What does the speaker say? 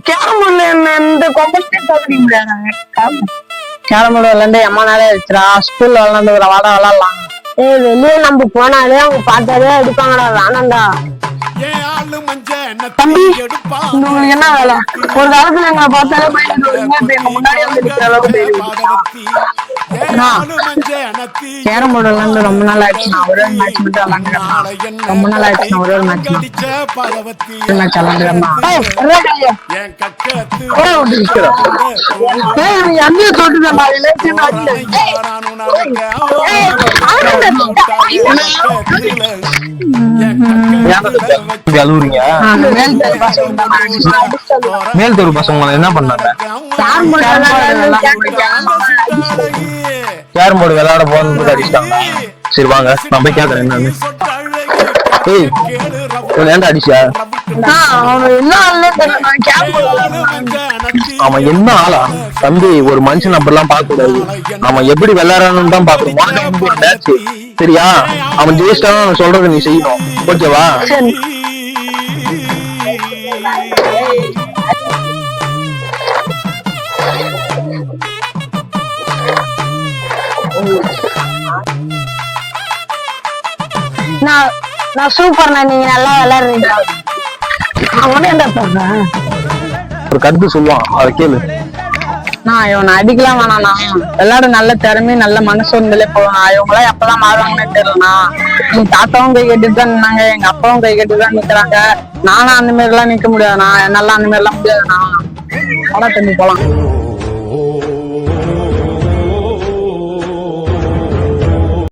Carrom போர்டுல இந்த carrom board விளையாண்டு எம்மா நாளே வச்சுடா. ஸ்கூல்ல விளையாண்டு விளையாடலாம். வெளியே நம்ம போனாலே அவங்க பார்த்தாலே எடுப்பாங்கடா. வேணாண்டா தம்பி, உங்களுக்கு என்ன வேலை? ஒரு காலத்துல எங்களை பார்த்தாலே முன்னாடி வந்து நிக்கிற அளவுக்கு கேரம் போர்டு விளையாண்டு ரொம்ப நாள் ஆயிடுச்சுண்ணா. ஒரே ஒரு மேட்ச் மட்டும் விளையாண்டுக்கிறேன். ரொம்ப நாள் ஆயிடுச்சுண்ணா. ஒரே ஒரு மேட்ச் விளையாண்டுக்கிறேன். மேல்தூர் பசங்க என்ன பண்ணாங்க? கேரம் போர்டு விளையாட போறது அடிச்சிட்டாங்க. சரி வாங்க நான் போய் கேக்குறேன் என்னன்னு. ஏன்டா அடிச்சா? அவன் என்ன ஆளா தம்பி? ஒரு மனுஷன் அப்படிலாம் பார்க்க கூடாது. அவன் எப்படி விளையாடணும்னு தான் பாக்கணும். சரியா? அவன் ஜெயிச்சிட்டான். அவன் சொல்றதை நீ செய்யணும். ஓகேவா? நான் சூப்பர்ண்ணா. நீங்க நல்லா விளையாடுறீங்க. அவனே என்ன சொல்றேன்? ஒரு கருத்து சொல்லுவான், அதை கேளு. இவனை அடிக்கலாம் வேணாண்ணா. விளையாட நல்ல திறமை நல்ல மனசு இருந்தாலே போகணும். இவங்களாம் எப்பதான் மாறுவாங்கன்னு தெரியலண்ணா. எங்க தாத்தாவும் கை கட்டிட்டு தான் நின்னாங்க. எங்க அப்பாவும் கை கட்டி தான் நிக்கிறாங்க. நானும் அந்த மாதிரி எல்லாம் நிக்க முடியாதுண்ணா. என்னால அந்த மாதிரி எல்லாம் முடியாதுண்ணா. தண்ணி போலாம்.